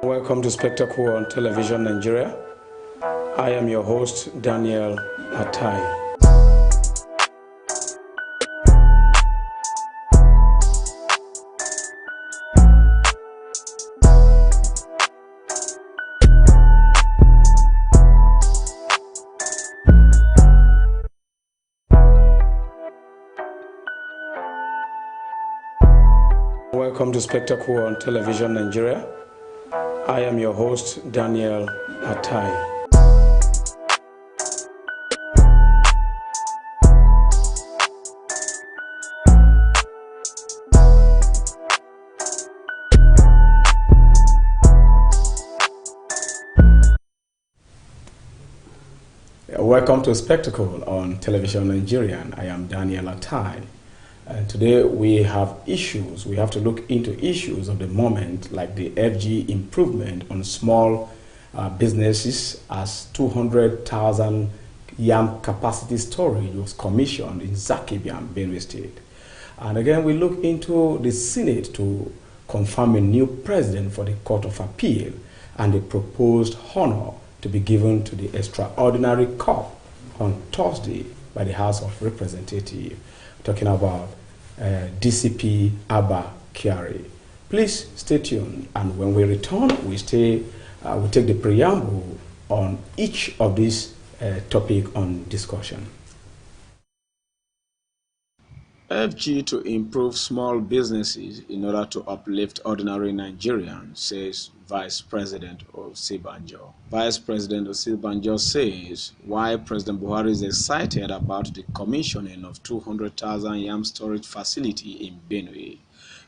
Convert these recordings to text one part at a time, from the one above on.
Welcome to Spectacle on Television Nigeria. I am your host, Daniel Atai. Welcome to Spectacle on Television Nigeria. I am your host, Daniel Atai. Welcome to Spectacle on Television Nigerian. I am Daniel Atai. And today we have issues. We have to look into issues of the moment, like the FG improvement on small businesses, as 200,000 yam capacity storage was commissioned in Zakibiam, Benue State. And again, we look into the Senate to confirm a new president for the Court of Appeal and the proposed honor to be given to the extraordinary cup on Thursday by the House of Representatives. Talking about DCP Kyari. Please stay tuned, and when we return, we take the preamble on each of these topic on discussion. FG to improve small businesses in order to uplift ordinary Nigerians, says Vice President Osinbajo. Vice President Osinbajo says why President Buhari is excited about the commissioning of 200,000 yam storage facility in Benue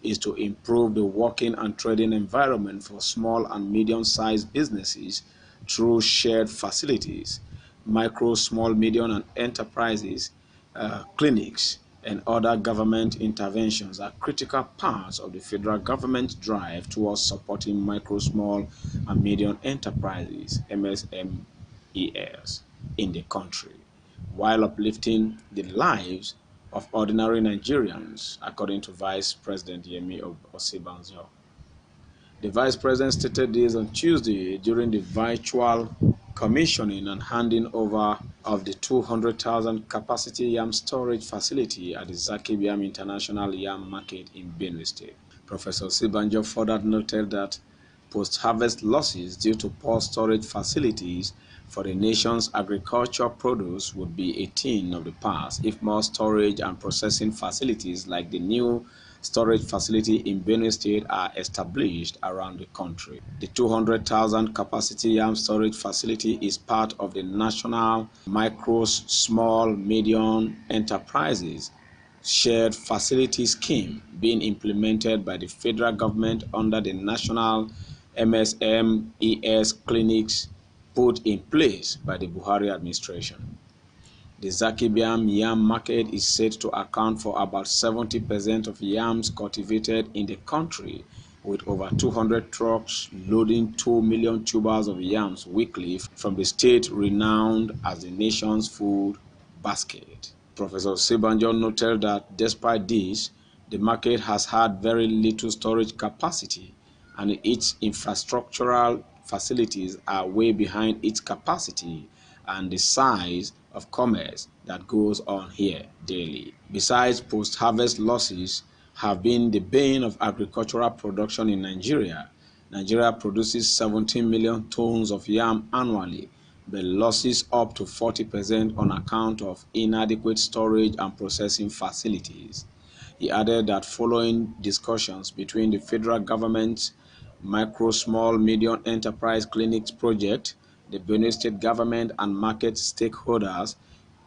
is to improve the working and trading environment for small and medium-sized businesses through shared facilities, micro, small, medium, and enterprises, clinics, and other government interventions are critical parts of the federal government's drive towards supporting micro, small, and medium enterprises, MSMEs, in the country, while uplifting the lives of ordinary Nigerians, according to Vice President Yemi Osinbajo. The Vice President stated this on Tuesday during the virtual commissioning and handing over of the 200,000 capacity yam storage facility at the Zakibiam International Yam Market in Benue State. Professor Osinbajo further noted that post-harvest losses due to poor storage facilities for the nation's agricultural produce would be a thing of the past if more storage and processing facilities like the new storage facility in Benue State are established around the country. The 200,000 capacity yam storage facility is part of the National Micro, Small, Medium Enterprises Shared Facility Scheme being implemented by the federal government under the National MSMEs clinics put in place by the Buhari administration. The Zakibiam yam market is said to account for about 70% of yams cultivated in the country, with over 200 trucks loading 2 million tubers of yams weekly from the state renowned as the nation's food basket. Professor Osinbajo noted that despite this, the market has had very little storage capacity, and its infrastructural facilities are way behind its capacity and the size of commerce that goes on here daily. Besides, post-harvest losses have been the bane of agricultural production in Nigeria. Nigeria produces 17 million tons of yam annually, but losses up to 40% on account of inadequate storage and processing facilities. He added that following discussions between the federal government's Micro, Small, Medium Enterprise Clinics project, the Benue State government, and market stakeholders,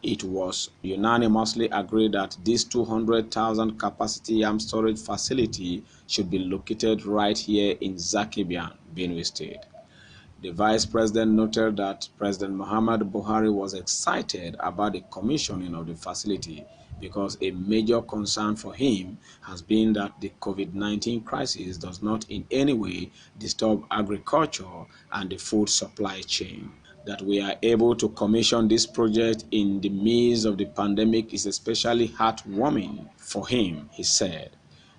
it was unanimously agreed that this 200,000 capacity yam storage facility should be located right here in Zakibiam, Benue State. The Vice President noted that President Muhammadu Buhari was excited about the commissioning of the facility because a major concern for him has been that the COVID-19 crisis does not in any way disturb agriculture and the food supply chain. That we are able to commission this project in the midst of the pandemic is especially heartwarming for him, he said.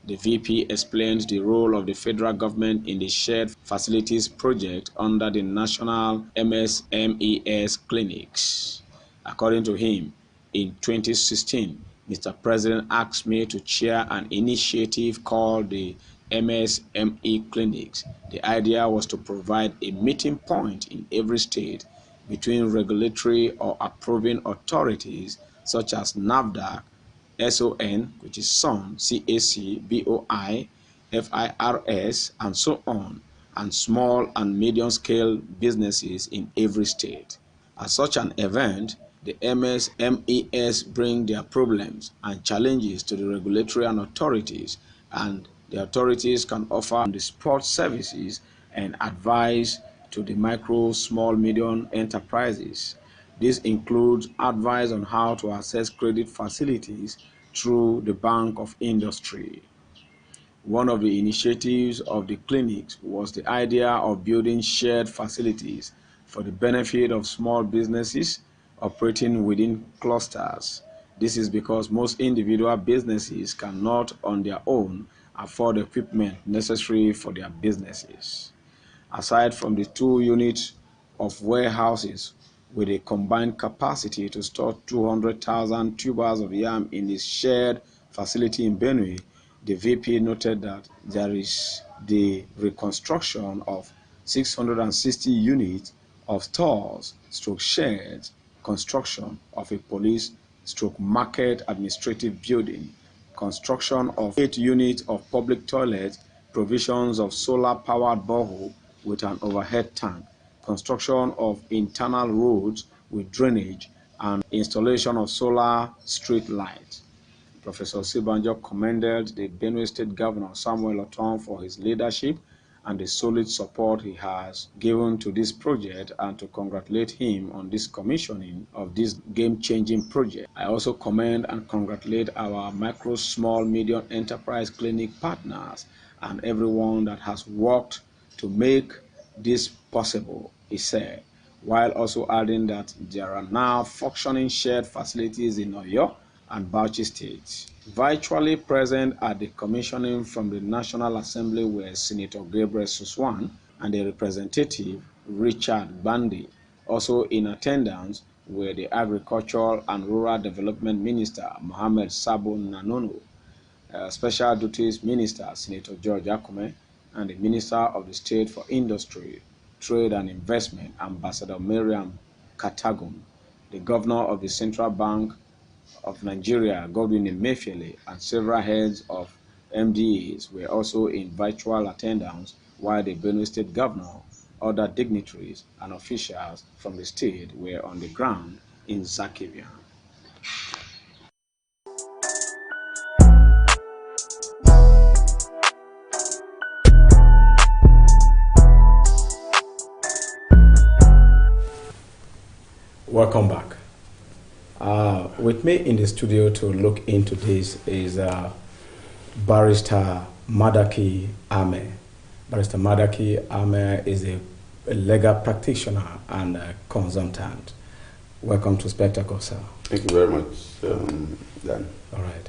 The VP explained the role of the federal government in the shared facilities project under the national MSMES clinics. According to him, in 2016, Mr. President asked me to chair an initiative called the MSME clinics. The idea was to provide a meeting point in every state between regulatory or approving authorities such as NAFDAC, SON, which is SON, CAC, BOI, FIRS, and so on, and small and medium-scale businesses in every state. At such an event, the MSMEs bring their problems and challenges to the regulatory authorities, and the authorities can offer on-the-spot services and advice to the micro, small, medium enterprises. This includes advice on how to access credit facilities through the Bank of Industry. One of the initiatives of the clinics was the idea of building shared facilities for the benefit of small businesses operating within clusters. This is because most individual businesses cannot on their own afford equipment necessary for their businesses. Aside from the 2 units of warehouses with a combined capacity to store 200,000 tubers of yam in the shared facility in Benue, the VP noted that there is the reconstruction of 660 units of stores / sheds, construction of a police / market administrative building, construction of 8 units of public toilets, provisions of solar-powered borehole with an overhead tank, construction of internal roads with drainage, and installation of solar street lights. Professor Osinbajo commended the Benue State Governor Samuel Ortom for his leadership and the solid support he has given to this project, and to congratulate him on this commissioning of this game-changing project. I also commend and congratulate our micro, small, medium enterprise clinic partners and everyone that has worked to make this possible, he said, while also adding that there are now functioning shared facilities in Oyo and Bauchi states. Virtually present at the commissioning from the National Assembly were Senator Gabriel Suswan and the representative Richard Bandi. Also in attendance were the Agricultural and Rural Development Minister Mohammed Sabo Nanono, Special Duties Minister Senator George Akume, and the Minister of the State for Industry, Trade and Investment Ambassador Miriam Katagum, the Governor of the Central Bank of Nigeria, Godwin Emefiele, and several heads of MDAs were also in virtual attendance, while the Benue State Governor, other dignitaries, and officials from the state were on the ground in Zakibian. Welcome back. With me in the studio to look into this is Barrister Madaki Ame. Barrister Madaki Ame is a legal practitioner and a consultant. Welcome to Spectacle, sir. Thank you very much, Dan. All right.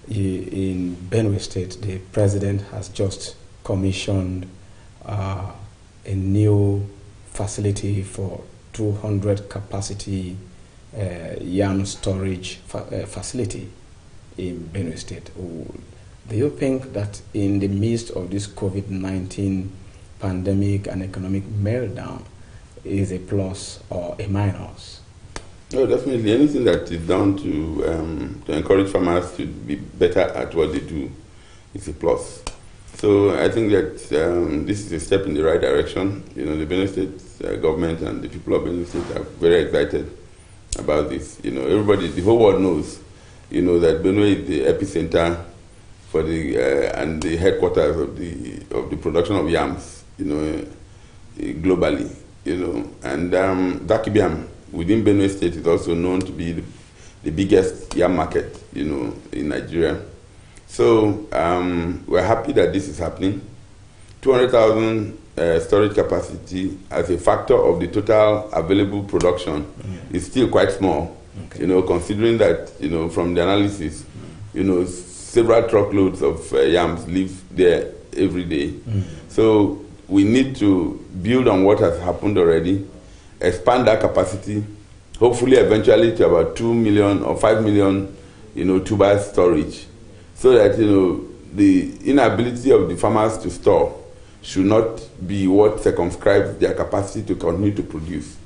In Benue State, the president has just commissioned a new facility for 200 capacity yam storage facility in Benue State. Do you think that in the midst of this COVID-19 pandemic and economic meltdown is a plus or a minus? No, definitely. Anything that is done to encourage farmers to be better at what they do is a plus. So I think that this is a step in the right direction. You know, the Benue State government and the people of Benue State are very excited about this. You know, everybody, the whole world knows, you know, that Benue is the epicenter for the and the headquarters of the production of yams, you know, globally. You know, and Dakibiam within Benue State is also known to be the biggest yam market, you know, in Nigeria. So we're happy that this is happening. 200,000 storage capacity as a factor of the total available production is still quite small, you know, considering that, you know, from the analysis, you know, several truckloads of yams leave there every day. So we need to build on what has happened already, expand that capacity, hopefully eventually to about 2 million or 5 million, tubers storage, so that, the inability of the farmers to store should not be what circumscribes their capacity to continue to produce,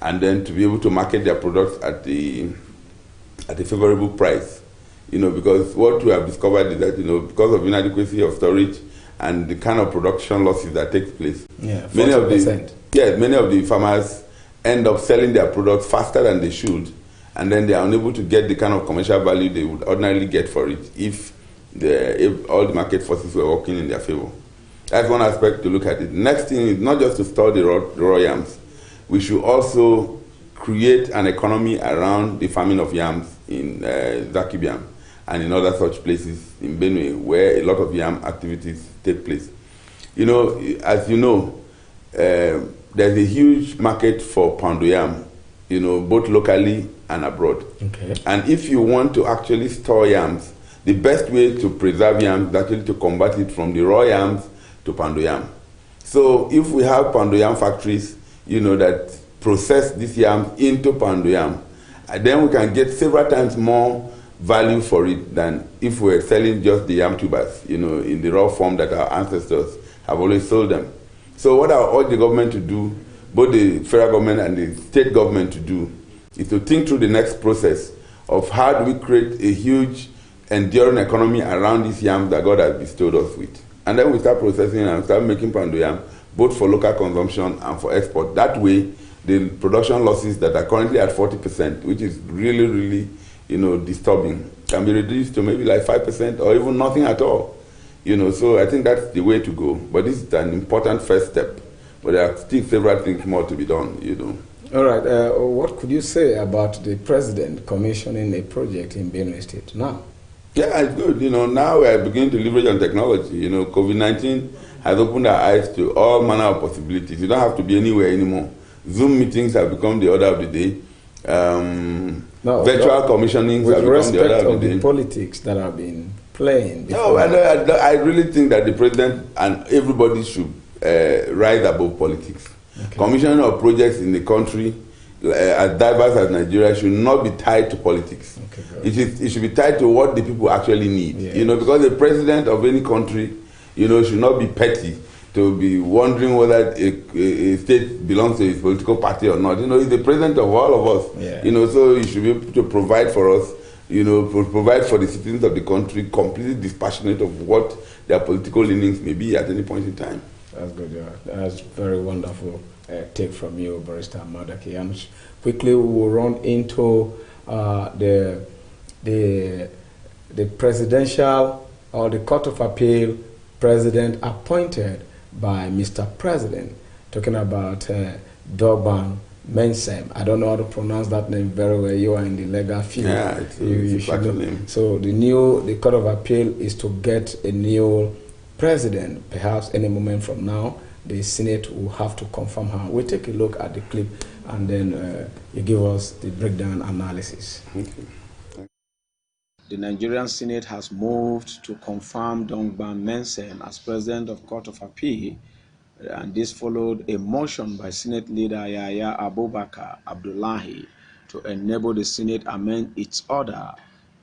and then to be able to market their products at a favorable price. Because what we have discovered is that, because of inadequacy of storage and the kind of production losses that take place, many of the farmers end up selling their products faster than they should, and then they are unable to get the kind of commercial value they would ordinarily get for it if all the market forces were working in their favor. That's one aspect to look at it. Next thing is not just to store the raw yams. We should also create an economy around the farming of yams in Zakibiam and in other such places in Benue where a lot of yam activities take place. As you know, there's a huge market for pound yam, both locally and abroad. Okay. And if you want to actually store yams, the best way to preserve yams is actually to convert it from the raw yams to pound yam. So if we have pound yam factories, that process these yams into pound yam, then we can get several times more value for it than if we were selling just the yam tubers, in the raw form that our ancestors have always sold them. So what I urge the government to do, both the federal government and the state government to do, is to think through the next process of how do we create a huge enduring economy around these yams that God has bestowed us with. And then we start processing and start making pound yam, both for local consumption and for export. That way, the production losses that are currently at 40%, which is really, really, disturbing, can be reduced to maybe like 5% or even nothing at all. So I think that's the way to go. But this is an important first step. But there are still several things more to be done, All right. What could you say about the president commissioning a project in Benue State now? Yeah, it's good. Now we are beginning to leverage on technology. COVID-19 has opened our eyes to all manner of possibilities. You don't have to be anywhere anymore. Zoom meetings have become the order of the day. Virtual commissionings have become the order of the day. With respect to the politics that have been playing before. No, I really think that the president and everybody should rise above politics. Okay. Commissioning of projects in the country, as diverse as Nigeria, should not be tied to politics. Okay, it should be tied to what the people actually need. Yeah. Because the president of any country, should not be petty to be wondering whether a state belongs to his political party or not. He's the president of all of us. Yeah. So he should be able to provide for us, provide for the citizens of the country, completely dispassionate of what their political leanings may be at any point in time. That's good. Yeah. That's very wonderful take from you, Barrister Madaki. And quickly we will run into the presidential or the Court of Appeal president appointed by Mr. President, talking about Dogban Mensem. I don't know how to pronounce that name very well. You are in the legal field. Yeah, it's a name. So the Court of Appeal is to get a new president, perhaps any moment from now. The Senate will have to confirm her. We'll take a look at the clip and then you give us the breakdown analysis. Okay. The Nigerian Senate has moved to confirm Dongban Mensem as President of Court of Appeal, and this followed a motion by Senate leader Yahya Abubakar Abdullahi to enable the Senate amend its order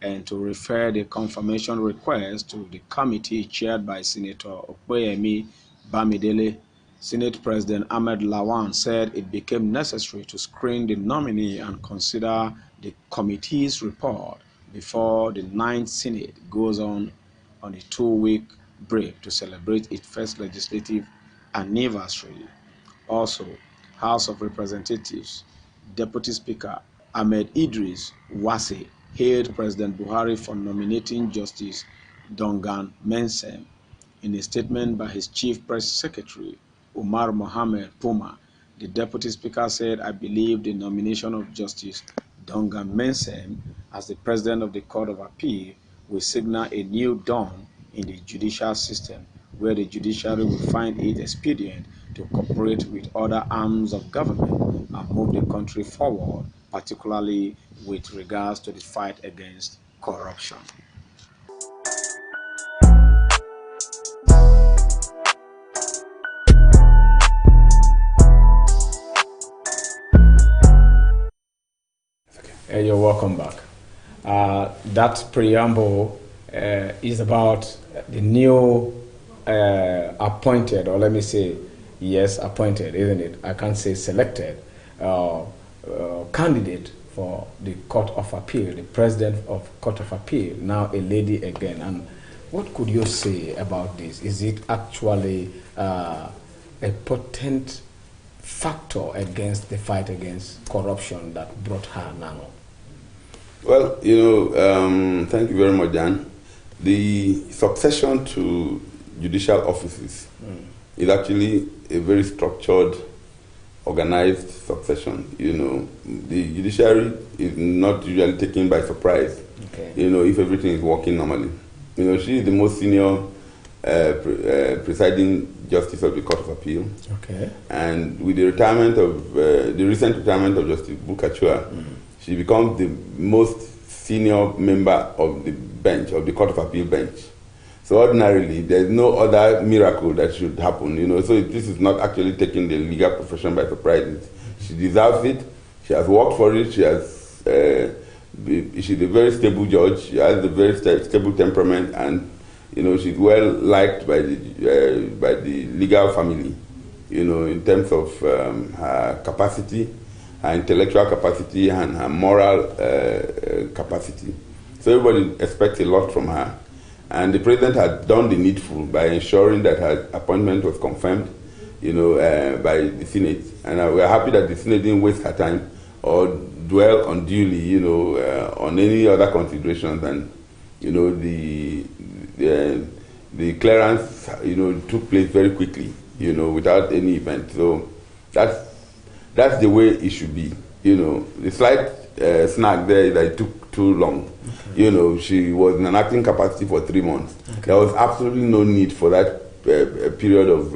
and to refer the confirmation request to the committee chaired by Senator Okoyemi Bamidele. Senate President Ahmed Lawan said it became necessary to screen the nominee and consider the committee's report before the 9th Senate goes on a 2-week break to celebrate its first legislative anniversary. Also, House of Representatives Deputy Speaker Ahmed Idris Wase hailed President Buhari for nominating Justice Dongan Mensem. In a statement by his Chief Press Secretary, Umar Mohammed Puma, the Deputy Speaker said, "I believe the nomination of Justice Dongan Mensem as the President of the Court of Appeal will signal a new dawn in the judicial system, where the judiciary will find it expedient to cooperate with other arms of government and move the country forward, particularly with regards to the fight against corruption." You're welcome back. That preamble is about the new appointed, or let me say, yes, appointed, isn't it? I can't say selected, candidate for the Court of Appeal, the President of Court of Appeal, now a lady again. And what could you say about this? Is it actually a potent factor against the fight against corruption that brought her now? Well, thank you very much, Dan. The succession to judicial offices is actually a very structured, organized succession. The judiciary is not usually taken by surprise. Okay. If everything is working normally. She is the most senior presiding justice of the Court of Appeal. Okay. And with the retirement of the recent retirement of Justice Buhari, she becomes the most senior member of the bench, of the Court of Appeal bench. So ordinarily, there's no other miracle that should happen, So this is not actually taking the legal profession by surprise. She deserves it. She has worked for it. She has. She's a very stable judge. She has a very stable temperament, and she's well liked by the legal family. In terms of her capacity, her intellectual capacity, and her moral capacity. So everybody expects a lot from her. And the president had done the needful by ensuring that her appointment was confirmed, by the Senate. And we are happy that the Senate didn't waste her time or dwell unduly, on any other considerations. And, the clearance, took place very quickly, without any event. So that's the way it should be. The slight snag there is that it took too long. Okay. She was in an acting capacity for 3 months. Okay. There was absolutely no need for that period of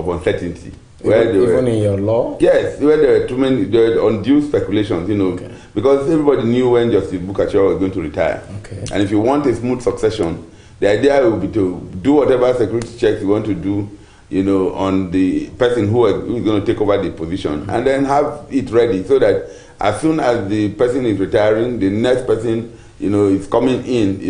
uncertainty. Even in your law? Yes, where there were too many, there were undue speculations, Okay. because everybody knew when Justice Buhari was going to retire. Okay. And if you want a smooth succession, the idea will be to do whatever security checks you want to do, on the person who is going to take over the position, and then have it ready so that as soon as the person is retiring, the next person, is coming in,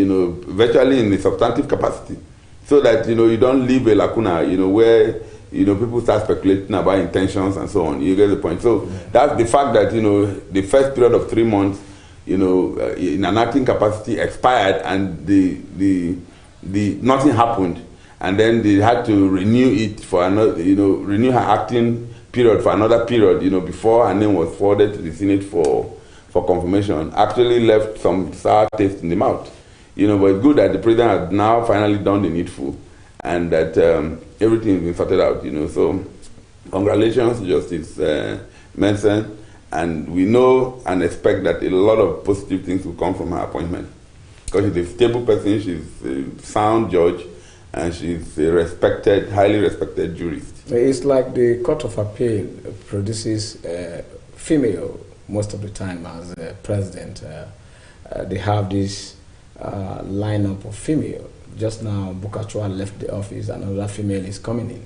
virtually in the substantive capacity, so that, you don't leave a lacuna, where, people start speculating about intentions and so on. You get the point. So that's the fact that, the first period of 3 months, in an acting capacity expired, and the nothing happened. And then they had to renew it for another, renew her acting period for another period, before her name was forwarded to the Senate for confirmation. Actually left some sour taste in the mouth, but it's good that the president has now finally done the needful, and that everything has been sorted out, So congratulations to Justice Manson, and we know and expect that a lot of positive things will come from her appointment, because she's a stable person, she's a sound judge, and she's a respected, highly respected jurist. It's like the Court of Appeal produces female most of the time as president. They have this lineup of female. Just now, Buhari left the office, and another female is coming in.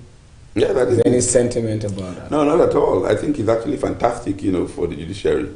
Yeah, that is there any sentiment about that? No, not at all. I think it's actually fantastic, for the judiciary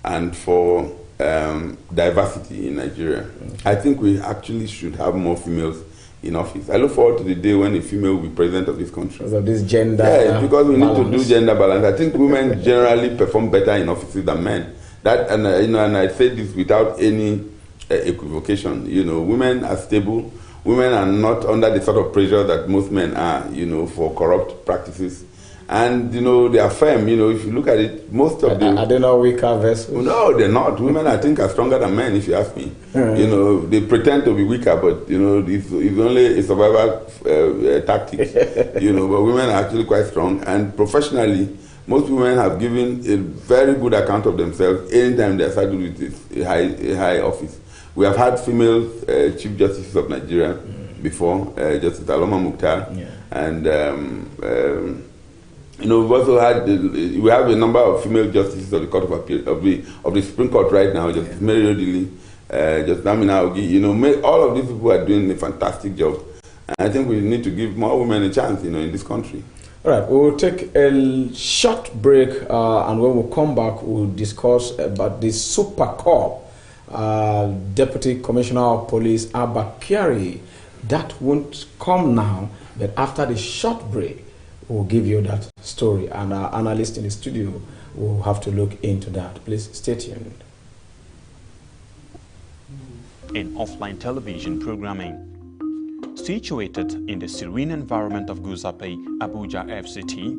and for diversity in Nigeria. Okay. I think we actually should have more females in office. I look forward to the day when a female will be president of this country. Because of this gender because we balance. Need to do gender balance. I think women generally perform better in offices than men. That, and and I say this without any equivocation. Women are stable. Women are not under the sort of pressure that most men are, for corrupt practices. And, they are firm. If you look at it, most of them... Are they not weaker vessels? No, they're not. Women, I think, are stronger than men, if you ask me. They pretend to be weaker, but, it's only a survival tactic. But women are actually quite strong. And professionally, most women have given a very good account of themselves anytime they're saddled with a high office. We have had female Chief Justices of Nigeria before, Justice Aloma Mukhtar, and... we've also had, we have a number of female justices of the Court of Appeal, of the Supreme Court right now, Justice Mary Odili, Justice Amina Ogi, all of these people are doing a fantastic job. And I think we need to give more women a chance, in this country. All right, we'll take a short break, and when we come back, we'll discuss about the Super Cop, Deputy Commissioner of Police Abba Kyari. That won't come now, but after the short break, we'll give you that story, and our analyst in the studio will have to look into that. Please stay tuned. In offline television programming. Situated in the serene environment of Guzape, Abuja FCT,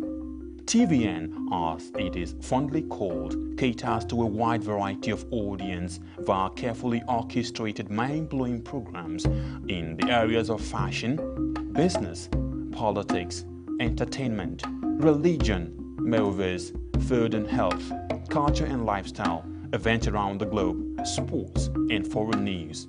TVN, as it is fondly called, caters to a wide variety of audience via carefully orchestrated mind-blowing programs in the areas of fashion, business, politics, entertainment, religion, movies, food and health, culture and lifestyle, events around the globe, sports and foreign news.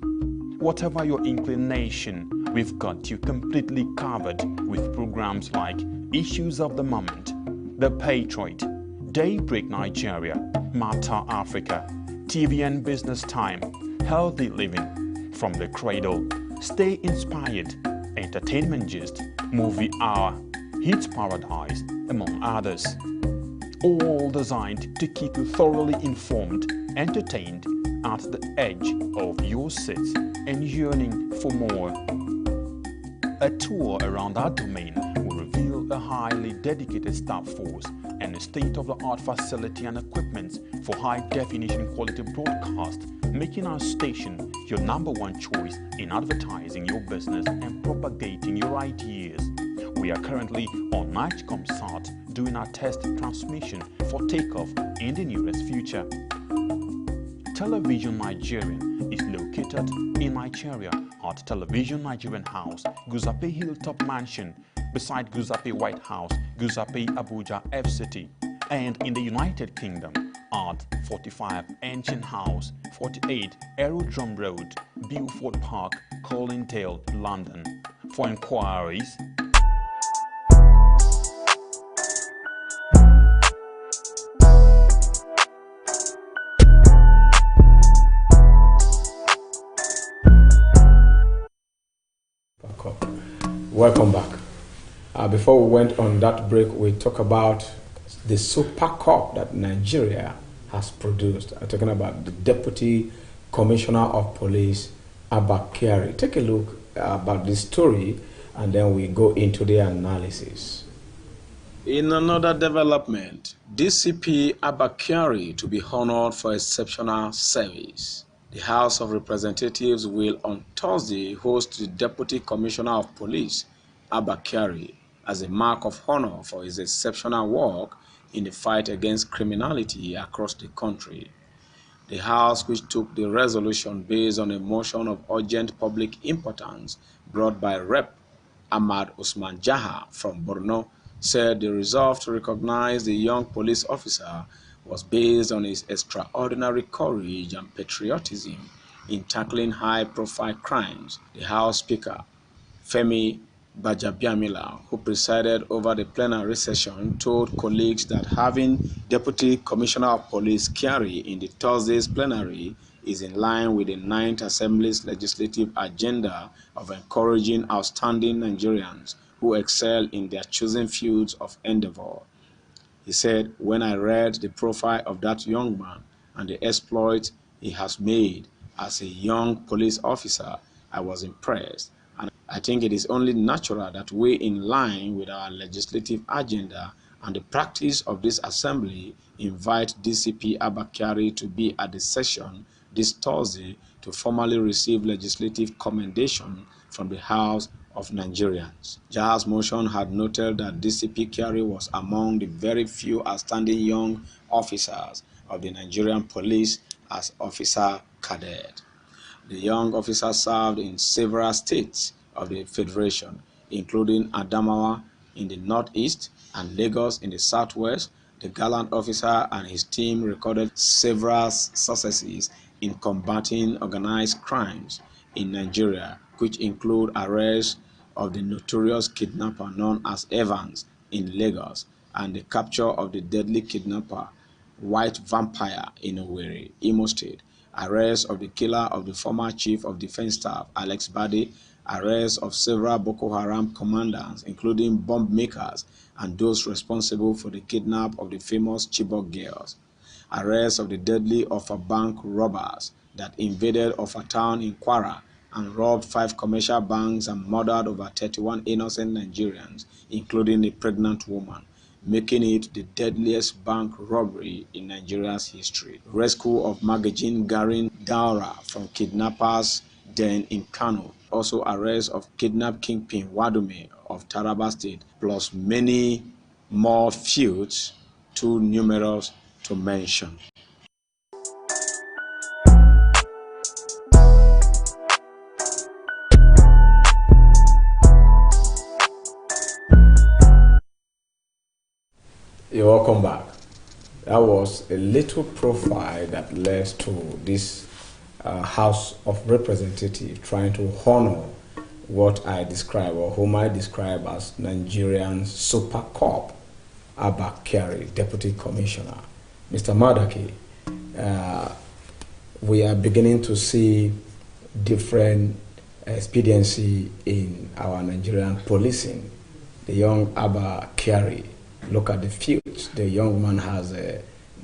Whatever your inclination, we've got you completely covered with programs like Issues of the Moment, The Patriot, Daybreak Nigeria, Matter Africa, TVN Business Time, Healthy Living, From the Cradle, Stay Inspired, Entertainment Gist, Movie Hour, Hits Paradise, among others. All designed to keep you thoroughly informed, entertained, at the edge of your seat and yearning for more. A tour around our domain will reveal a highly dedicated staff force and a state-of-the-art facility and equipment for high-definition quality broadcast, making our station your #1 choice in advertising your business and propagating your ideas. We are currently on NightComSat doing our test transmission for takeoff in the nearest future. Television Nigerian is located in Nigeria at Television Nigerian House, Guzape Hilltop Mansion, beside Guzape White House, Guzape Abuja FCT, and in the United Kingdom at 45 Ancient House, 48 Aerodrome Road, Beaufort Park, Colindale, London. For inquiries, welcome back. Before we went on that break, we talked about the Super Cop that Nigeria has produced. I'm talking about the Deputy Commissioner of Police, Abba Kyari. Take a look about this story, and then we go into the analysis. In another development, DCP Abba Kyari to be honored for exceptional service. The House of Representatives will on Thursday host the Deputy Commissioner of Police, Abba Kyari, as a mark of honor for his exceptional work in the fight against criminality across the country. The House, which took the resolution based on a motion of urgent public importance brought by Rep. Ahmad Usman Jaha from Borno, said the resolve to recognize the young police officer was based on his extraordinary courage and patriotism in tackling high-profile crimes. The House Speaker, Femi Bajabiamila, who presided over the plenary session, told colleagues that having Deputy Commissioner of Police Kyari in the Thursday's plenary is in line with the 9th Assembly's legislative agenda of encouraging outstanding Nigerians who excel in their chosen fields of endeavor. He said, "When I read the profile of that young man and the exploit he has made as a young police officer, I was impressed. And I think it is only natural that we, in line with our legislative agenda and the practice of this assembly, invite DCP Abba Kyari to be at the session this Thursday to formally receive legislative commendation from the House of Nigerians." Jaha's motion had noted that DCP Kyari was among the very few outstanding young officers of the Nigerian police as officer cadet. The young officer served in several states of the Federation, including Adamawa in the northeast and Lagos in the southwest. The gallant officer and his team recorded several successes in combating organized crimes in Nigeria, which include arrests of the notorious kidnapper known as Evans in Lagos and the capture of the deadly kidnapper White Vampire in Owerri, Imo State, arrest of the killer of the former Chief of Defense Staff Alex Bade, arrest of several Boko Haram commanders, including bomb makers and those responsible for the kidnap of the famous Chibok girls, arrest of the deadly Offa bank robbers that invaded Offa town in Kwara and robbed 5 commercial banks and murdered over 31 innocent Nigerians, including a pregnant woman, making it the deadliest bank robbery in Nigeria's history. Rescue of Magajin Garin Daura from kidnappers den in Kano. Also arrest of kidnapped kingpin Wadume of Taraba State, plus many more feuds too numerous to mention. You're welcome back. That was a little profile that led to this House of Representatives trying to honor what I describe, or whom I describe as Nigerian Super Cop, Abba Kyari, Deputy Commissioner. Mr. Madaki, we are beginning to see different expediency in our Nigerian policing. The young Abba Kyari, look at the feuds the young man has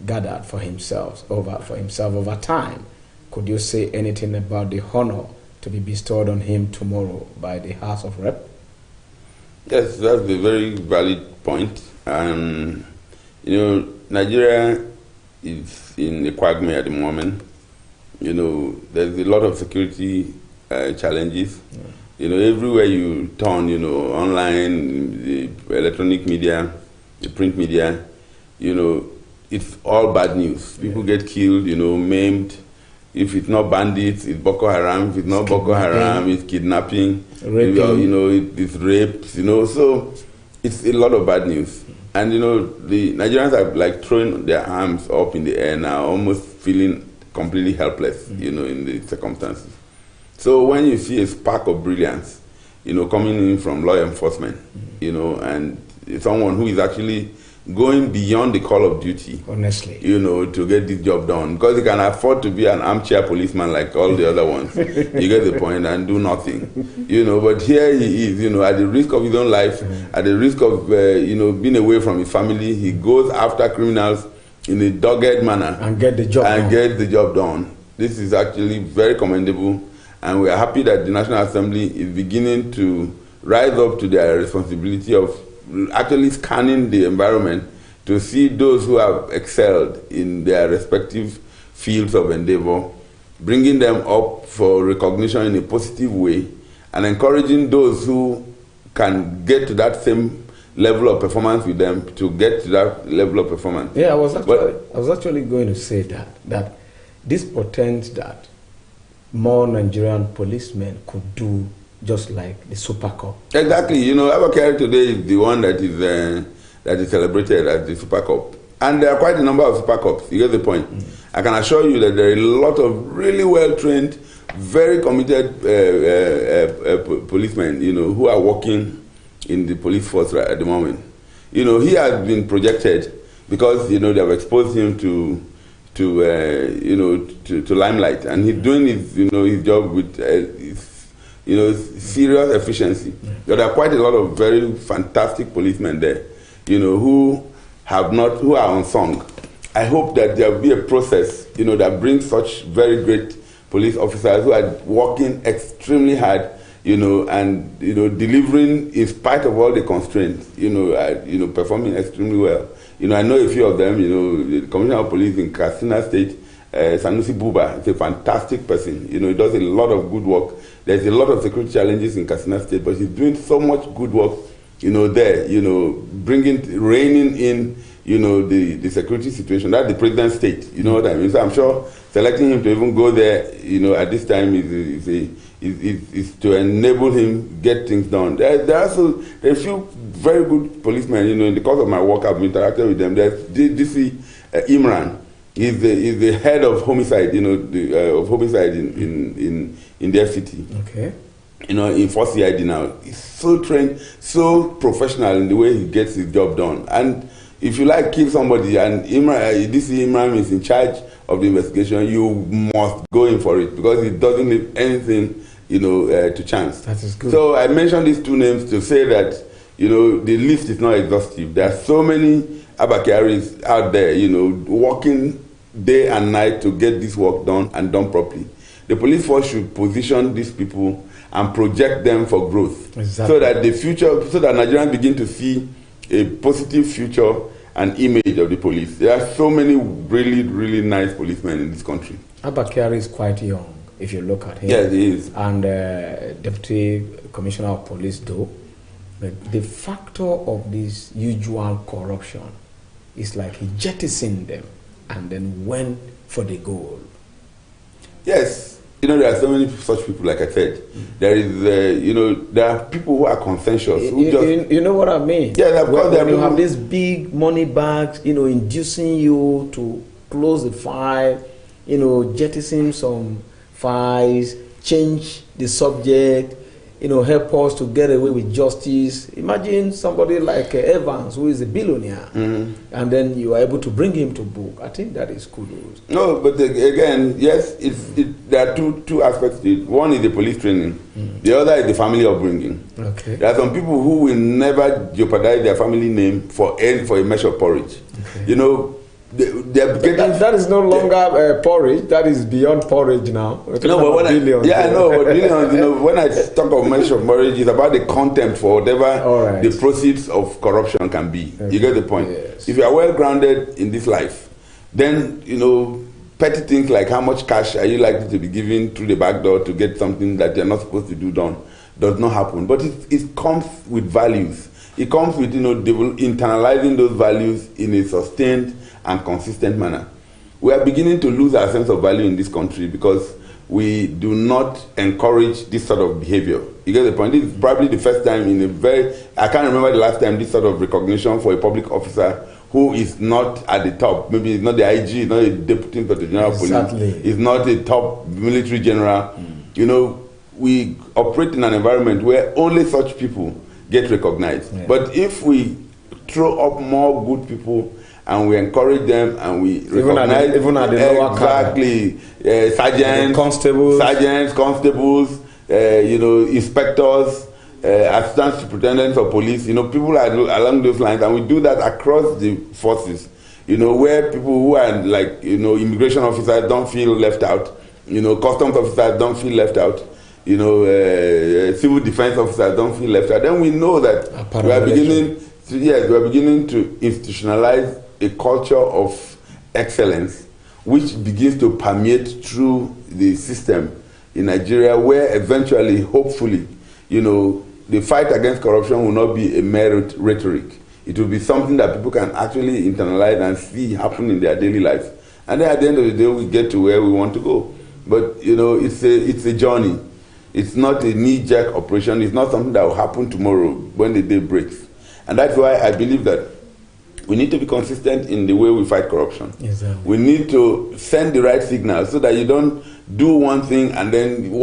gathered for himself over time. Could you say anything about the honor to be bestowed on him tomorrow by the House of Rep? Yes, that's a very valid point. Nigeria is in a quagmire at the moment. There's a lot of security challenges. Yeah. Everywhere you turn, online, the electronic media, the print media, it's all bad news. People get killed, maimed. If it's not bandits, it's Boko Haram. If it's not Boko Haram, it's kidnapping. It's rape. So it's a lot of bad news. And the Nigerians are like throwing their arms up in the air now, almost feeling completely helpless, in the circumstances. So when you see a spark of brilliance, coming in from law enforcement, and someone who is actually going beyond the call of duty, honestly, to get this job done, because he can afford to be an armchair policeman like all the other ones. You get the point, and do nothing, But here he is, at the risk of his own life, at the risk of being away from his family, he goes after criminals in a dogged manner and get the job done. This is actually very commendable, and we are happy that the National Assembly is beginning to rise up to their responsibility of actually scanning the environment to see those who have excelled in their respective fields of endeavor, bringing them up for recognition in a positive way, and encouraging those who can get to that same level of performance with them to get to that level of performance. Yeah, I was actually going to say that this portends that more Nigerian policemen could do just like the Super Cup. Exactly. Abba Kyari today is the one that is celebrated as the Super Cup. And there are quite a number of Super Cups. You get the point. I can assure you that there are a lot of really well-trained, very committed policemen, who are working in the police force right at the moment. He has been projected because, they have exposed him to limelight. And he's doing his job with serious efficiency. There are quite a lot of very fantastic policemen there, who are unsung. I hope that there will be a process, that brings such very great police officers who are working extremely hard, and delivering in spite of all the constraints, performing extremely well. I know a few of them. The Commissioner of Police in Katsina State, Sanusi Buba, is a fantastic person. He does a lot of good work. There's a lot of security challenges in Katsina State, but he's doing so much good work, there, reining in, the security situation. That's the president's state, you know what I mean? So I'm sure selecting him to even go there, at this time is to enable him get things done. There are a few very good policemen, in the course of my work, I've interacted with them. There's DC Imran. He's the head of homicide, of homicide in their city. Okay. In 4CID now. He's so trained, so professional in the way he gets his job done. And if you kill somebody and DC Imran is in charge of the investigation, you must go in for it, because he doesn't leave anything to chance. That is good. So I mentioned these two names to say that, the list is not exhaustive. There are so many Abba Kyaris out there, working day and night to get this work done and done properly. The police force should position these people and project them for growth. Exactly. So that Nigerians begin to see a positive future and image of the police. There are so many really, really nice policemen in this country. Abba Kyari is quite young, if you look at him. Yes, he is. And Deputy Commissioner of Police, though. But the factor of this usual corruption is like he jettisoned them and then went for the goal. Yes. There are so many such people, like I said. There is, there are people who are conscientious. You know what I mean? Yeah, of course. When you have these big money bags, inducing you to close the file, jettison some files, change the subject, help us to get away with justice. Imagine somebody like Evans, who is a billionaire, and then you are able to bring him to book. I think that is kudos. No, but again, yes, there are two aspects to it. One is the police training. The other is the family upbringing. Okay. There are some people who will never jeopardize their family name for a measure of porridge. Okay. That is no longer porridge. That is beyond porridge now. But billions. Billions. When I talk of measure of porridge, it's about the contempt for whatever the proceeds of corruption can be. Okay. You get the point. Yes. If you are well grounded in this life, then petty things like how much cash are you likely to be given through the back door to get something that you're not supposed to do done does not happen. But it comes with values. It comes with internalizing those values in a sustained and consistent manner. We are beginning to lose our sense of value in this country because we do not encourage this sort of behavior. You get the point? This is probably the first time I can't remember the last time this sort of recognition for a public officer who is not at the top. Maybe it's not the IG, it's not a deputy inspector general of police, it's not a top military general. We operate in an environment where only such people get recognized. Yeah. But if we throw up more good people and we encourage them and we recognize even at the lower sergeants, constables, inspectors, assistant superintendents of police, people are along those lines, and we do that across the forces, where people who are like, immigration officers don't feel left out, customs officers don't feel left out, civil defense officers don't feel left out. Then we know that we are beginning to institutionalize a culture of excellence which begins to permeate through the system in Nigeria, where eventually, hopefully, the fight against corruption will not be a mere rhetoric. It will be something that people can actually internalize and see happen in their daily lives. And then at the end of the day, we get to where we want to go. But, it's a journey. It's not a knee-jerk operation. It's not something that will happen tomorrow when the day breaks. And that's why I believe that we need to be consistent in the way we fight corruption. Exactly. We need to send the right signal so that you don't do one thing and then you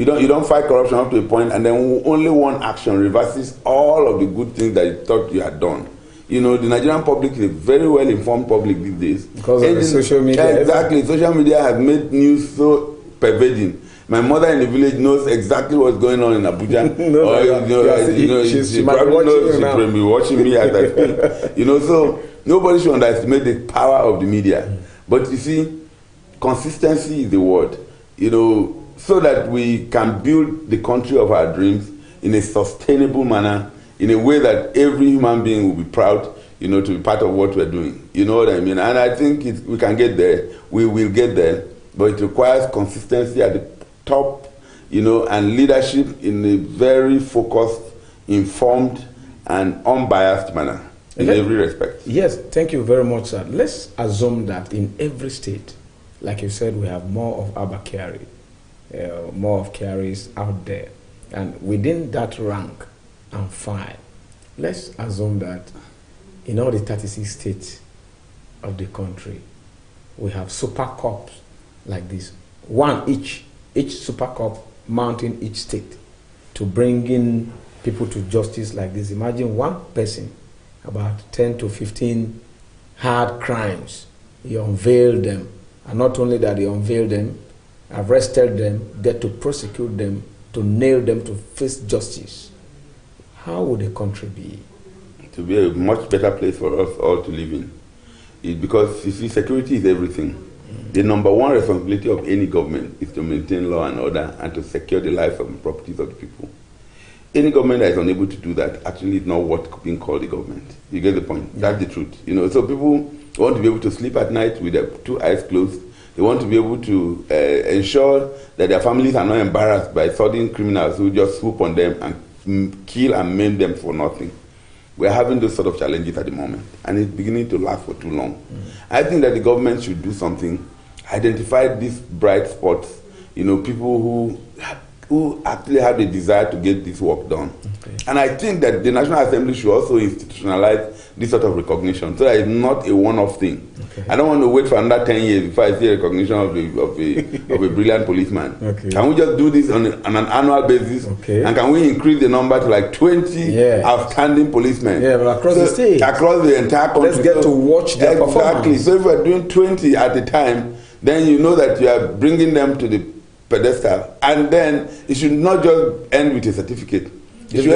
don't fight corruption up to a point and then only one action reverses all of the good things that you thought you had done. The Nigerian public is a very well informed public these days. Because of the social media. Exactly. Social media has made news so pervading. My mother in the village knows exactly what's going on in Abuja. She might be watching me as I speak. So nobody should underestimate the power of the media. But you see, consistency is the word. So that we can build the country of our dreams in a sustainable manner, in a way that every human being will be proud, to be part of what we're doing. You know what I mean? And I think we can get there. We will get there. But it requires consistency at the top, and leadership in a very focused, informed, and unbiased manner in every respect. Yes, thank you very much, sir. Let's assume that in every state, like you said, we have more of Abba Kyari, more of Kyaris out there. And within that rank and file, let's assume that in all the 36 states of the country, we have super cops like this, one each super cop mounting each state to bring in people to justice like this. Imagine one person, about 10 to 15 hard crimes, he unveiled them. And not only that, he unveiled them, arrested them, then to prosecute them, to nail them to face justice, how would the country be? To be a much better place for us all to live in. Because you see, security is everything. The number one responsibility of any government is to maintain law and order and to secure the lives and properties of the people. Any government that is unable to do that actually is not what being called a government. You get the point? Yeah. That's the truth. You know, so people want to be able to sleep at night with their two eyes closed. They want to be able to ensure that their families are not embarrassed by sudden criminals who just swoop on them and kill and maim them for nothing. We're having those sort of challenges at the moment, and it's beginning to last for too long. I think that the government should do something, identify these bright spots, you know, people who actually have the desire to get this work done. Okay. And I think that the National Assembly should also institutionalize this sort of recognition, so that it's not a one-off thing. Okay. I don't want to wait for another 10 years before I see a recognition of a brilliant policeman. Okay. Can we just do this on an annual basis? Okay. And can we increase the number to like 20 outstanding policemen? Yeah, but across the state. Across the entire country. Let's get to watch their performance. Exactly. So if we're doing 20 at a time, then you know that you are bringing them to the pedestal. And then it should not just end with a certificate. You give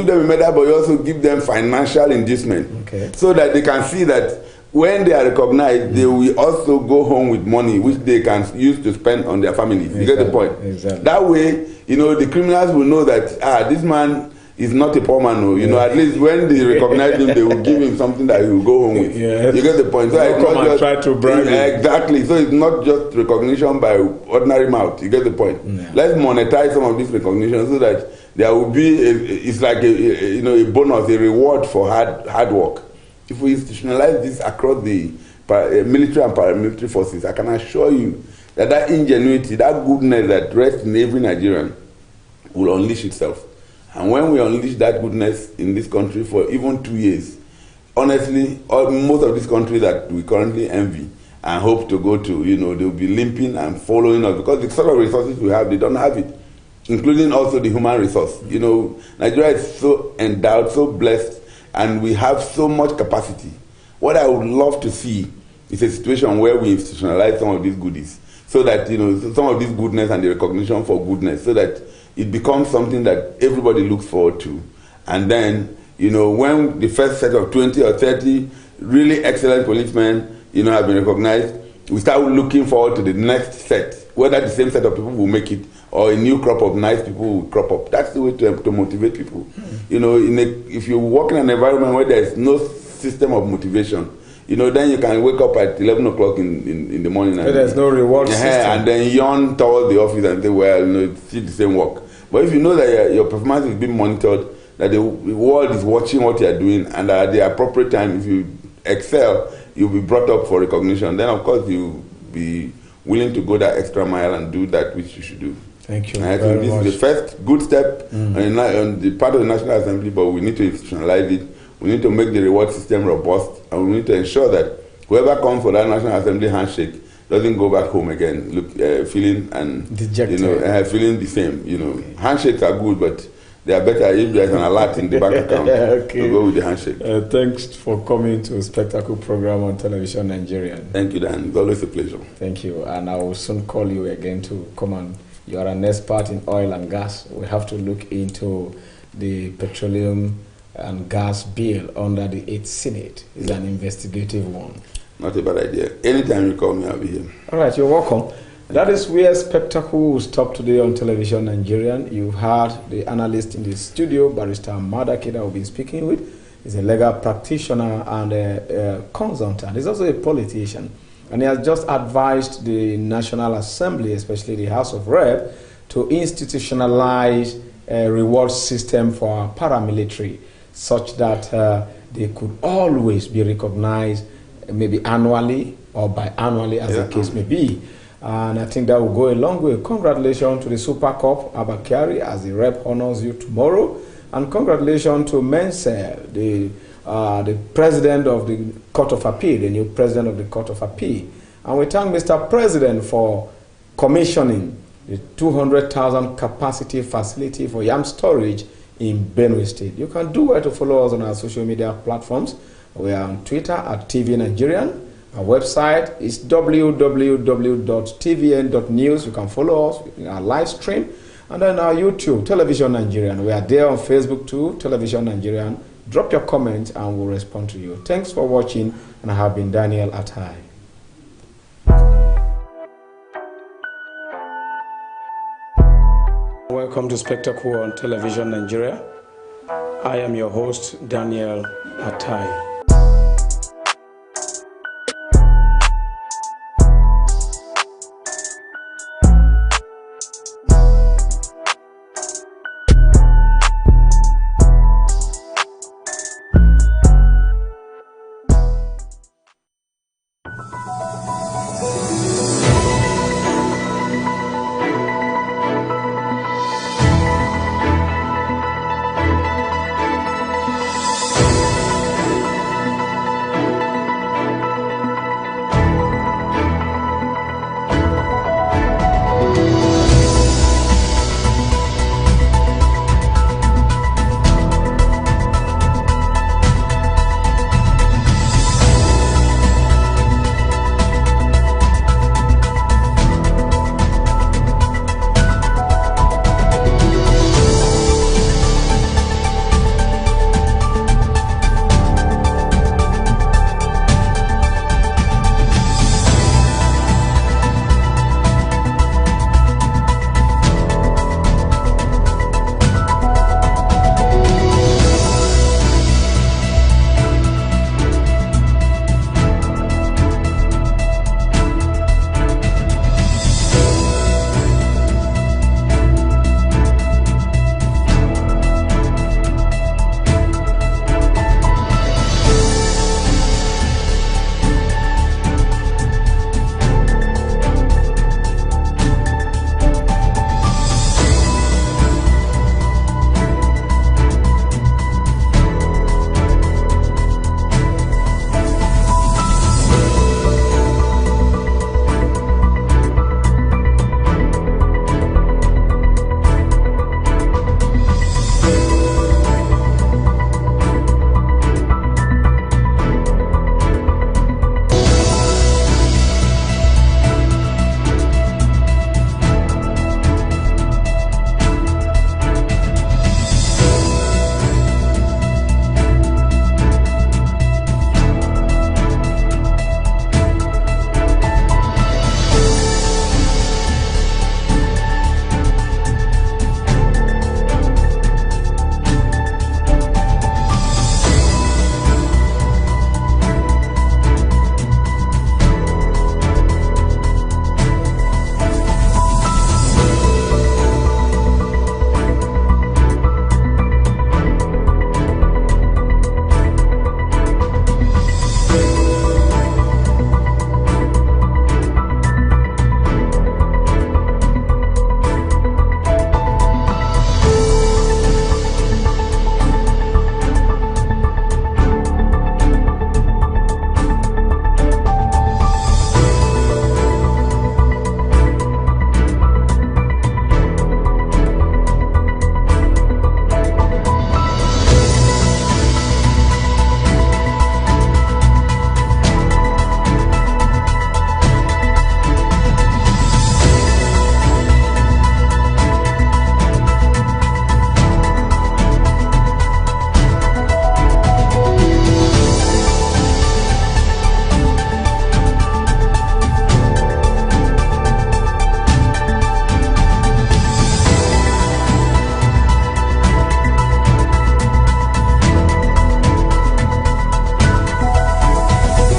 them a medal, but you also give them financial inducement, so that they can see that when they are recognized, they will also go home with money which they can use to spend on their families. You get the point? Exactly. That way, you know, the criminals will know that this man is not a poor man. You know, at least when they recognize him, they will give him something that he will go home with. Yes. You get the point? So it's not just try to bribe him. Exactly. So it's not just recognition by ordinary mouth. You get the point? Yeah. Let's monetize some of this recognition so that there will be it's like a bonus, a reward for hard work. If we institutionalize this across the military and paramilitary forces, I can assure you that ingenuity, that goodness that rests in every Nigerian will unleash itself. And when we unleash that goodness in this country for even 2 years, honestly, most of these countries that we currently envy and hope to go to, you know, they'll be limping and following us because the sort of resources we have, they don't have it, including also the human resource. You know, Nigeria is so endowed, so blessed, and we have so much capacity. What I would love to see is a situation where we institutionalize some of these goodies, so that, you know, some of this goodness and the recognition for goodness, so that it becomes something that everybody looks forward to. And then, you know, when the first set of 20 or 30 really excellent policemen, you know, have been recognized, we start looking forward to the next set, whether the same set of people will make it or a new crop of nice people will crop up. That's the way to motivate people. You know, if you work in an environment where there is no system of motivation, you know, then you can wake up at 11 o'clock in the morning. And there's no reward system. And then yawn towards the office and say, well, you know, see the same work. But if you know that your performance is being monitored, that the world is watching what you are doing, and at the appropriate time, if you excel, you'll be brought up for recognition, then of course you'll be willing to go that extra mile and do that which you should do. Thank you. And I think this is the first good step on the part of the National Assembly, but we need to institutionalize it. We need to make the reward system robust, and we need to ensure that whoever comes for that National Assembly handshake doesn't go back home again, feeling and dejected. You know, feeling the same. You know, handshakes are good, but they are better if there's an alert in the bank account to go with the handshake. Thanks for coming to Spectacle Program on Television Nigerian. Thank you, Dan. It's always a pleasure. Thank you, and I will soon call you again to come on. You are an expert in oil and gas. We have to look into the petroleum and gas bill under the 8th Senate. It's an investigative one. Not a bad idea. Anytime you call me, I'll be here. All right, you're welcome. That is where Spectacle will stop today on Television Nigerian. You've heard the analyst in the studio, Barrister Madaki, that we've been speaking with. He's a legal practitioner and a consultant. He's also a politician. And he has just advised the National Assembly, especially the House of Rep, to institutionalize a reward system for our paramilitary, such that they could always be recognized, maybe annually or biannually, as the case may be. And I think that will go a long way. Congratulations to the Super Cup, Abba Kyari, as the rep honors you tomorrow. And congratulations to Mensah, the president of the Court of Appeal, the new president of the Court of Appeal. And we thank Mr. President for commissioning the 200,000 capacity facility for yam storage in Benue State. You can do well to follow us on our social media platforms. We are on Twitter at TV Nigerian, Our website is www.tvn.news. You can follow us in our live stream. And then our YouTube, Television Nigerian. We are there on Facebook too, Television Nigerian. Drop your comments and we'll respond to you. Thanks for watching, and I have been Daniel Atai. Welcome to Spectacle on Television Nigeria. I am your host, Daniel Atai.